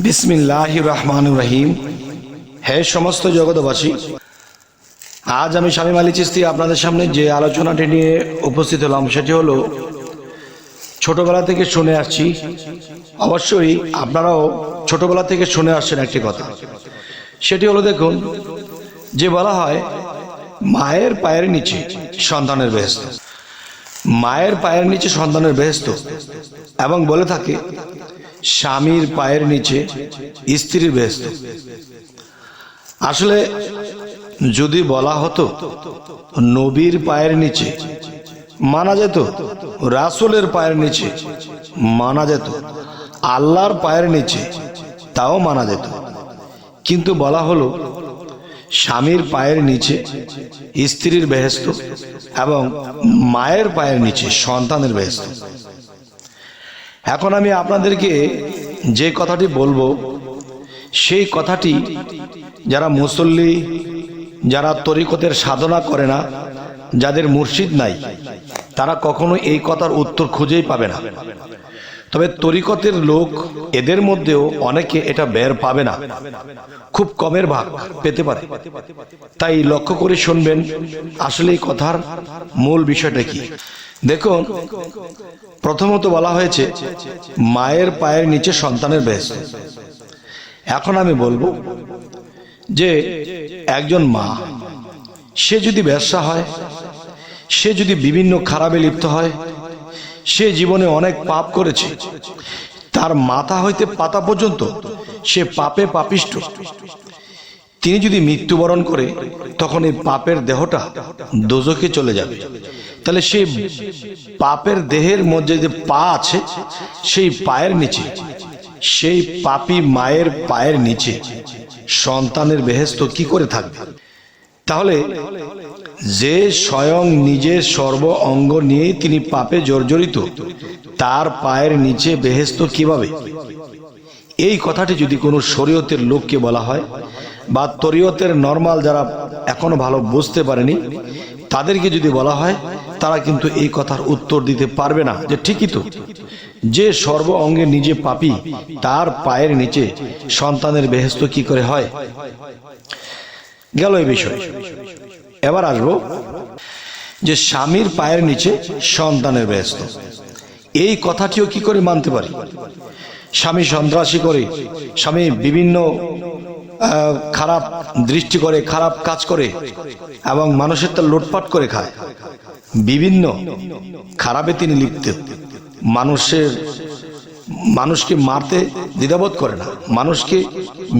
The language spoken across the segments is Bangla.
বিসমিল্লাহির রহমানির রহিম। হে সমস্ত জগৎবাসী, আজ আমি শামীম আলী চিশতি আপনাদের সামনে যে আলোচনাটি নিয়ে উপস্থিত হলাম সেটি হলো ছোটবেলা থেকে শুনে আসছি, অবশ্যই আপনারাও ছোটবেলা থেকে শুনে আসছেন একটি কথা। সেটি হলো, দেখুন, যে বলা হয় মায়ের পায়ের নিচে সন্তানের বেহেশত, মায়ের পায়ের নিচে সন্তানের বেহেশত, এবং বলে থাকে স্বামীর পায়ের নিচে স্ত্রীর বেহেশত। আসলে যদি বলা হতো নবীর পায়ের নিচে মানা যেত, রাসূলের পায়ের নিচে মানা যেত, আল্লাহর পায়ের নিচে তাও মানা যেত, কিন্তু বলা হলো স্বামীর পায়ের নিচে স্ত্রীর বেহেশত এবং মায়ের পায়ের নিচে সন্তানের বেহেশত। এখন আমি আপনাদেরকে যে কথাটি বলবো, সেই কথাটি যারা মুসল্লি, যারা তরিকতের সাধনা করে না, যাদের মুর্শিদ নাই, তারা কখনো এই কথার উত্তর খুঁজেই পাবে না। তবে তরিকতের লোক, এদের মধ্যেও অনেকে এটা বের পাবে না, খুব কমের ভাগ পেতে পারে। তাই লক্ষ্য করে শুনবেন আসলে এই কথার মূল বিষয়টা কি। দেখুন, প্রথমত বলা হয়েছে মায়ের পায়ের নিচে সন্তানের বেহেশত। এখন আমি বলবো যে একজন মা, সে যদি ব্যবসা হয়, সে যদি বিভিন্ন খারাপে লিপ্ত হয়, সে জীবনে অনেক পাপ করেছে, তার মাথা হইতে পাতা পর্যন্ত সে পাপে পাপিষ্ট, তিনি যদি মৃত্যুবরণ করে তখন এই পাপের দেহটা দোজখে চলে যাবে। তাহলে সেই পাপের দেহের মধ্যে যে পা আছে, সেই পায়ের নিচে, সেই পাপী মায়ের পায়ের নিচে সন্তানের বেহেশত কি করে থাকবে? তাহলে যে স্বয়ং নিজের সর্ব অঙ্গ নিয়ে তিনি পাপে জর্জরিত, তার পায়ের নিচে বেহেশত কিভাবে? এই কথাটি যদি কোনো শরীয়তের লোককে বলা হয়, বা তরিয়তের নরমাল যারা এখনো ভালো বুঝতে পারেনি তাদেরকে যদি বলা হয়, তারা কিন্তু এই কথার উত্তর দিতে পারবে না যে ঠিকই তো, যে সর্ব অঙ্গে নিজে পাপী, তার পায়ের নিচে সন্তানের বেহেশত কি করে হয়? গেল এই বিষয়। এবার আসবো যে স্বামীর পায়ের নিচে সন্তানের বেহেশত, এই কথাটিও কি করে মানতে পারি? স্বামী সন্ত্রাসী করে, স্বামী বিভিন্ন খারাপ দৃষ্টি করে, খারাপ কাজ করে, এবং মানুষের তা লুটপাট করে খায়, বিভিন্ন খারাপে তিনি লিপ্ত, মানুষকে মারতে দ্বিধাবোধ করে না, মানুষকে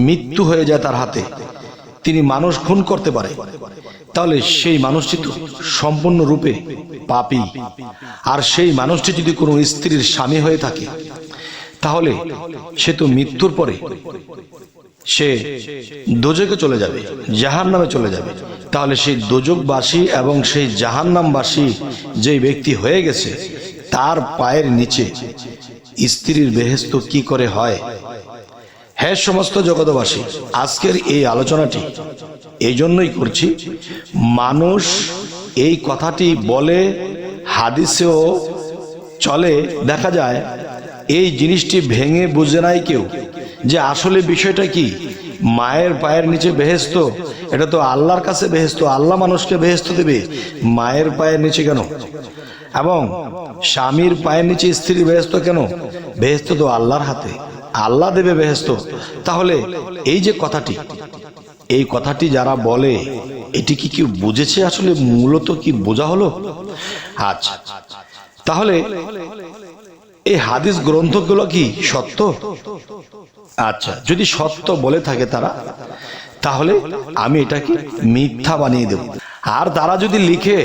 মৃত্যু হয়ে যায় তার হাতে, তিনি মানুষ খুন করতে পারে, তাহলে সেই মানুষটি তো সম্পূর্ণরূপে পাপী। আর সেই মানুষটি যদি কোনো স্ত্রীর স্বামী হয়ে থাকে, তাহলে সে তো মৃত্যুর পরে সে দোজখে চলে যাবে, জাহান্নামে চলে যাবে। তাহলে সেই দোজখবাসী এবং সেই জাহান্নামবাসী যে ব্যক্তি হয়ে গেছে, তার পায়ের নিচে স্ত্রীর বেহেশত কি করে হয়? হ্যাঁ সমস্ত জগৎবাসী, আজকের এই আলোচনাটি এই জন্যই করছি, মানুষ এই কথাটি বলে, হাদিসেও চলে, দেখা যায় এই জিনিসটি ভেঙে বুঝে নাই কেউ, যে আসলে বিষয়টা কি। মায়ের পায়ের নিচে বেহেশত, এটা তো আল্লাহর কাছে বেহেশত, আল্লাহ মানুষকে বেহেশত দেবে, মায়ের পায়ের নিচে কেন? এবং স্বামীর পায়ের নিচে স্ত্রীর বেহেশত কেন? বেহেশত তো আল্লাহর হাতে, আল্লাহ দেবে বেহেশত। তাহলে এই যে কথাটি, এই কথাটি যারা বলে, এটি কি কেউ বুঝেছে? আসলে মূলত কি বোঝা হলো? আচ্ছা, তাহলে এই হাদিস গ্রন্থগুলো কি সত্য? আচ্ছা, যদি সত্য বলে থাকে তারা, তাহলে আমি এটাকে মিথ্যা বানিয়ে দেব। আর তারা যদি লিখে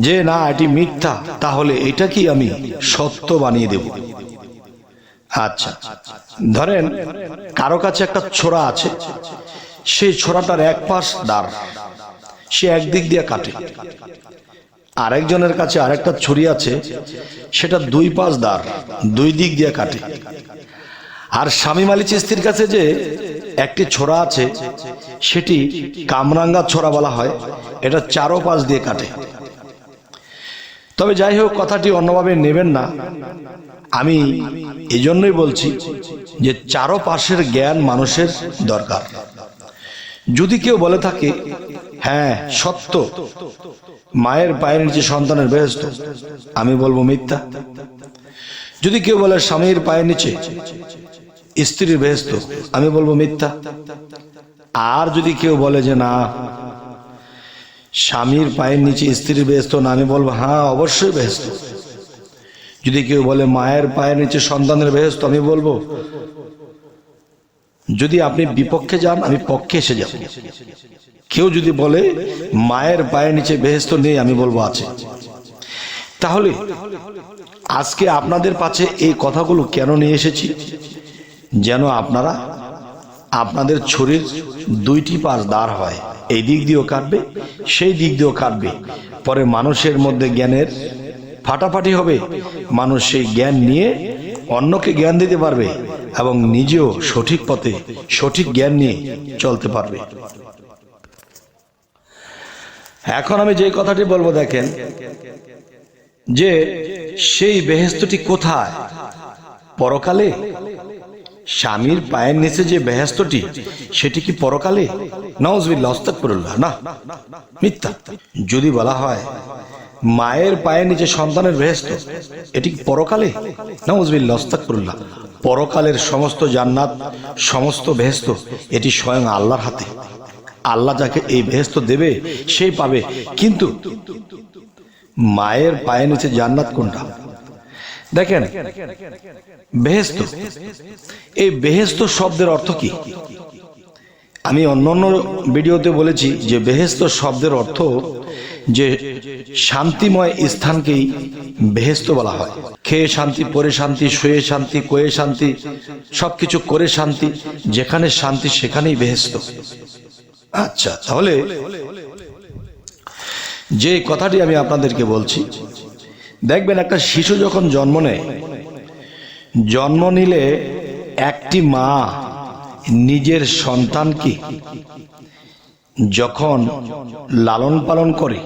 যে না এটি মিথ্যা, তাহলে এটা কি আমি সত্য বানিয়ে দেব। আচ্ছা, ধরেন কারো কাছে একটা ছোরা আছে, সেই ছোরাটার এক পাশ দাঁড়, সে একদিক দিয়ে কাটে। আরেকজনের কাছে আরেকটা ছুরি আছে, সেটা দুই পাশ দাঁড়, দুই দিক দিয়ে কাটে। আর শামীম আলী চিশতির কাছে যে একটি ছোরা আছে, সেটি কামরাঙ্গা ছোরা বলা হয়, এটা চারো পাশ দিয়ে কাটে। তবে যাই হোক, কথাটি অন্যভাবে নেবেন না। আমি এজন্যই বলছি যে চারপাশের জ্ঞান মানুষের দরকার। যদি কেউ বলে থাকে হ্যাঁ সত্য, মায়ের পায়ের নিচে সন্তানের বেহেশত, আমি বলবো মিথ্যা। যদি কেউ বলে স্বামীর পায়ের নিচে স্ত্রীর বেহেশত, আমি বলবো মিথ্যা। আর যদি কেউ বলে যে না স্বামীর পায়ের নিচে স্ত্রীর বেহেশত না, আমি বলবো হ্যাঁ অবশ্যই বেহেশত। যদি কেউ বলে মায়ের পায়ের নিচে সন্তানের বেহেশত, আমি বলবো যদি আপনি বিপক্ষে যান আমি পক্ষে এসে যাব। কেউ যদি বলে মায়ের পায়ের নিচে বেহেশত নেই, আমি বলবো আছে। তাহলে আজকে আপনাদের কাছে এই কথাগুলো কেন নিয়ে এসেছি? যেন আপনারা আপনাদের ছুরির দুইটি পাশ দাঁড় হয়, এই দিক দিয়েও কাটবে সেই দিক দিয়েও কাটবে, পরে মানুষের মধ্যে জ্ঞানের ফাটাফাটি হবে, মানুষ সেই জ্ঞান নিয়ে অন্যকে জ্ঞান দিতে পারবে এবং নিজেও সঠিক পথে সঠিক জ্ঞান নিয়ে চলতে পারবে। এখন আমি যে কথাটি বলবো দেখেন, যে সেই বেহেশতটি কোথায়? পরকালে। স্বামীর পায়ের নিচে যে বেহেশতটি সেটি কি পরকালে? নাউজুবিল্লাহ, আস্তাগফিরুল্লাহ, না, মিথ্যা। যদি বলা হয় মায়ের পায়ের নিচে সন্তানের বেহেশত, এটি কি পরকালে? নাউজুবিল্লাহ, আস্তাগফিরুল্লাহ। পরকালের সমস্ত জান্নাত, সমস্ত বেহেশত এটি স্বয়ং আল্লাহর হাতে। আল্লাহ যাকে এই বেহেশত দেবে সেই পাবে। কিন্তু মায়ের পায়ের নিচে জান্নাত কোনটা? দেখেন বেহেশত, এই বেহেশত শব্দের অর্থ কি? আমি অন্যান্য ভিডিওতে বলেছি যে বেহেশত শব্দের অর্থ যে শান্তিময় স্থানকেই বেহেশত বলা হয়। খেয়ে শান্তি, পরে শান্তি, শুয়ে শান্তি, কয়ে শান্তি, সবকিছু করে শান্তি, যেখানে শান্তি সেখানেই বেহেশত। আচ্ছা, তাহলে যে কথাটি আমি আপনাদেরকে বলছি, দেখবেন একটা শিশু যখন জন্ম নেয়, জন্ম নিলে একটি মা নিজের সন্তানকে যখন লালন পালন করে,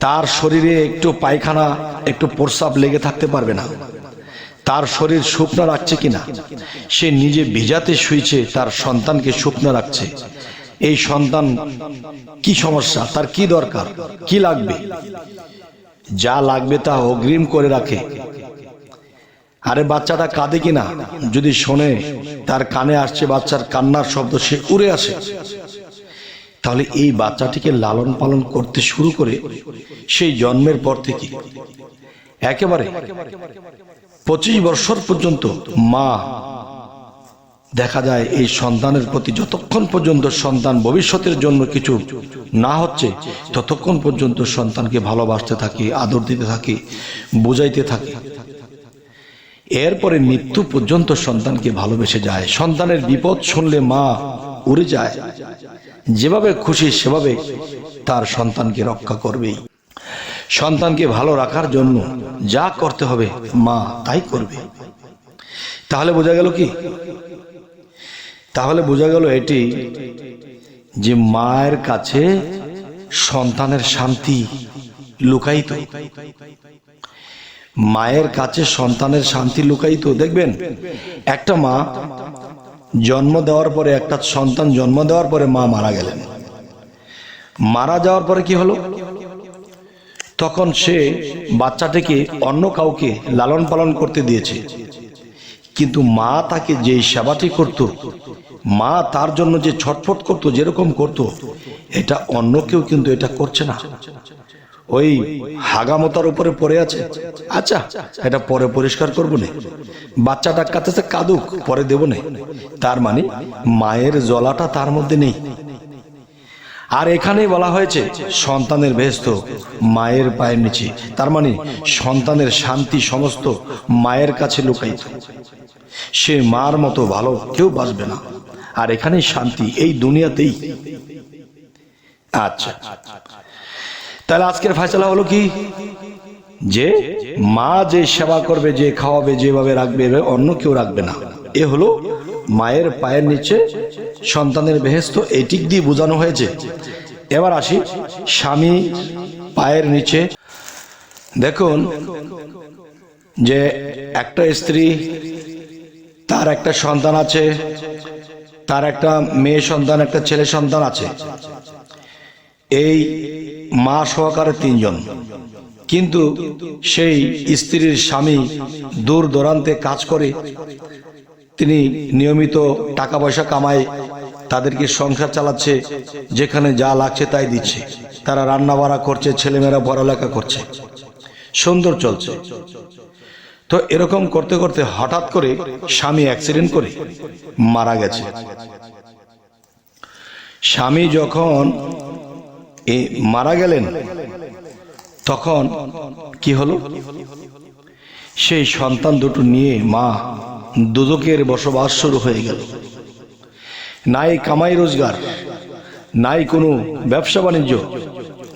তার শরীরে একটু পায়খানা, একটু প্রস্রাব লেগে থাকতে পারবে না। তার শরীর শুকনো রাখছে কিনা, সে নিজে ভিজাতে শুয়েছে, তার সন্তানকে শুকনো রাখছে। এই সন্তান কি সমস্যা, তার কি দরকার, কি লাগবে, যা লাগবে তা অগ্রিম করে রাখে। আরে বাচ্চাটা কাঁদে কিনা, যদি শোনে তার কানে আসছে বাচ্চার কান্নার শব্দ, সে উড়ে আসে। তাহলে এই বাচ্চাটিকে লালন পালন করতে শুরু করে সেই জন্মের পর থেকে একেবারে 25 বছর পর্যন্ত মা দেখা যায় এই সন্তানের প্রতি, যতক্ষণ পর্যন্ত সন্তান ভবিষ্যতের জন্য কিছু না হচ্ছে ততক্ষণ পর্যন্ত সন্তানকে ভালোবাসতে থাকে, আদর দিতে থাকে, বুঝাইতে থাকে। এরপরে মৃত্যু পর্যন্ত সন্তানকে ভালোবেসে যায়। সন্তানের বিপদ শুনলে মা উড়ে যায়, যেভাবে খুশি সেভাবে তার সন্তানকে রক্ষা করবেই। সন্তানকে ভালো রাখার জন্য যা করতে হবে মা তাই করবে। তাহলে বোঝা গেল কি? তাহলে বোঝা গেল এটি যে মায়ের কাছে সন্তানের শান্তি লুকায়িত। মায়ের কাছে সন্তানের শান্তি লুকায়িত। দেখবেন একটা মা জন্ম দেওয়ার পরে, একটা সন্তান জন্ম দেওয়ার পরে মা মারা গেলেন। মারা যাওয়ার পরে কি হলো? তখন সে বাচ্চাটিকে অন্য কাউকে লালন পালন করতে দিয়েছে, কিন্তু মা তাকে যে সেবাটি করত, মা তার জন্য যে ছটফট করত, যেরকম করত, এটা অন্য কেউ কিন্তু এটা করছে না। ওই হাগামতার উপরে পড়ে আছে, আচ্ছা এটা পরে পরিষ্কার করবো না, বাচ্চাটা কাছে কাঁদুক, পরে দেব না। তার মানে মায়ের জ্বলাটা তার মধ্যে নেই। আর এখানেই বলা হয়েছে সন্তানের বেহেশত মায়ের পায়ের নিচে। তার মানে সন্তানের শান্তি সমস্ত মায়ের কাছে লুকায়িত। সে মার মতো ভালো কেউ বাসবে না। আর এখানেই শান্তি, এই দুনিয়াতেই। আচ্ছা, তাহলে আজকের ফয়সালা হলো কি? যে মা যে সেবা করবে, যে খাওয়াবে, যেভাবে রাখবে, অন্য কেউ রাখবে না। এ হলো মায়ের পায়ের নিচে সন্তানের বেহেশত। এই দিক দিয়ে বোঝানো হয়েছে। এবার আসি স্বামী পায়ের নিচে। দেখুন যে একটা স্ত্রী, তার একটা সন্তান আছে, তার একটা মেয়ে সন্তান, একটা ছেলে সন্তান আছে, এই মা সহকারে 3 জন। কিন্তু সেই স্ত্রীর স্বামী দূর দূরান্তে কাজ করে, তিনি নিয়মিত টাকা পয়সা কামায়, তাদেরকে সংসার চালাচ্ছে, যেখানে যা লাগছে তাই দিচ্ছে, তারা রান্না বাড়া করছে, ছেলেমেয়েরা পড়ালেখা করছে, সুন্দর চলছে। তো এরকম করতে করতে হঠাৎ করে স্বামী অ্যাক্সিডেন্ট করে মারা গেছে। স্বামী যখন মারা গেলেন তখন কি হলো, সেই সন্তান দুটো নিয়ে মা দুদকের বসবাস শুরু হয়ে গেল। নাই কামাই রোজগার, নাই কোনো ব্যবসা বাণিজ্য,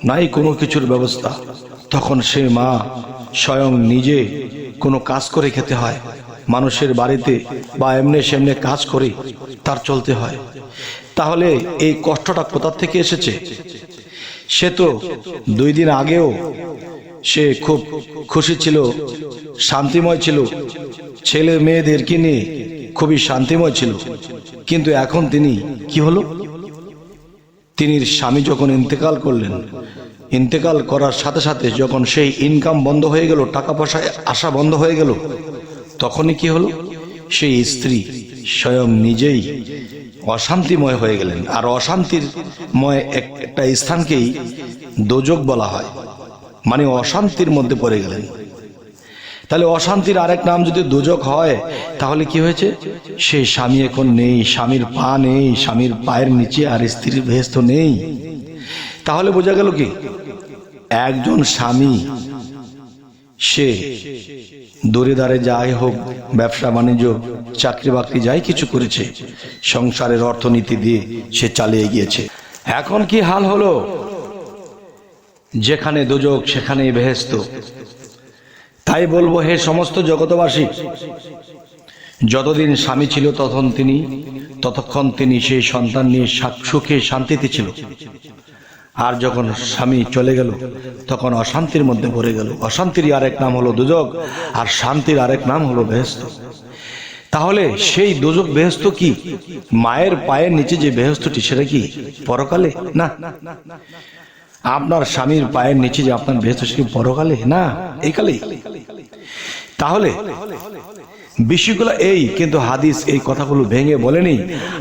নাই কোনো কিছুর ব্যবস্থা। তখন সে মা স্বয়ং নিজে কোনো কাজ করে খেতে হয়, মানুষের বাড়িতে বা এমনি সেমনে কাজ করে তার চলতে হয়। তাহলে এই কষ্টটা কোথা থেকে এসেছে? সে তো 2 দিন আগেও সে খুব খুশি ছিল, শান্তিময় ছিল, ছেলে মেয়েদেরকে নিয়ে খুবই শান্তিময় ছিল। কিন্তু এখন তিনি কি হলো, তিনি স্বামী যখন ইন্তেকাল করলেন, ইন্তেকাল করার সাথে সাথে যখন সেই ইনকাম বন্ধ হয়ে গেল, টাকা পয়সা আসা বন্ধ হয়ে গেল, তখনই কি হলো, সেই স্ত্রী স্বয়ং নিজেই অশান্তিময় হয়ে গেলেন। আর অশান্তিময় একটা স্থানকেই দোজক বলা হয়, মানে অশান্তির মধ্যে পড়ে গেলেন। তাহলে অশান্তির আরেক নাম যদি দোজক হয়, তাহলে কি হয়েছে, সেই স্বামী এখন নেই, স্বামীর পা নেই, স্বামীর পায়ের নিচে আর স্ত্রীর বেহেশত নেই। তাহলে বোঝা গেল কি, একজন স্বামী সে দূরে দাঁড়ে যাই হোক, ব্যবসা বাণিজ্য, চাকরি বাকরি যাই কিছু করেছে, সংসারের অর্থনীতি দিয়ে সে চালিয়ে গিয়েছে। এখন কি হাল হলো, যেখানে দোজক সেখানে বেহেশত। তাই বলবো, হে সমস্ত জগতবাসী, যতদিন স্বামী ছিল ততক্ষণ তিনি সেই সন্তান নিয়ে সুখে শান্তিতে ছিল। আর যখন স্বামী চলে গেল তখন অশান্তির মধ্যে পড়ে গেল। অশান্তির আরেক নাম হলো দোজক, আর শান্তির আরেক নাম হলো বেহেশত। তাহলে সেই দোজক বেহেশত কি, মায়ের পায়ের নিচে যে বেহেশতটি, সেটা কি পরকালে? না। আপনার স্বামীর পায়ের নিচে যে আপনার বেহেশত, সেটা পরকালে না, এইকালেই। তাহলে বিষয়গুলো এই, কিন্তু হাদিস এই কথাগুলো ভেঙে বলেনি।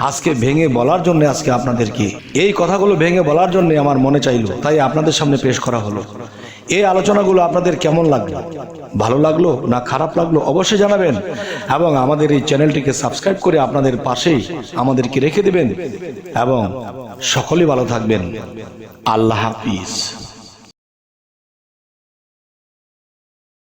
আজকে ভেঙে বলার জন্য, আজকে আপনাদেরকে এই কথাগুলো ভেঙে বলার জন্য আমার মনে চাইলো, তাই আপনাদের সামনে পেশ করা হলো। এই আলোচনাগুলো আপনাদের কেমন লাগলো, ভালো লাগলো না খারাপ লাগলো অবশ্যই জানাবেন, এবং আমাদের এই চ্যানেলটিকে সাবস্ক্রাইব করে আপনাদের পাশেই আমাদেরকে রেখে দেবেন, এবং সকলেই ভালো থাকবেন। আল্লাহ হাফিজ।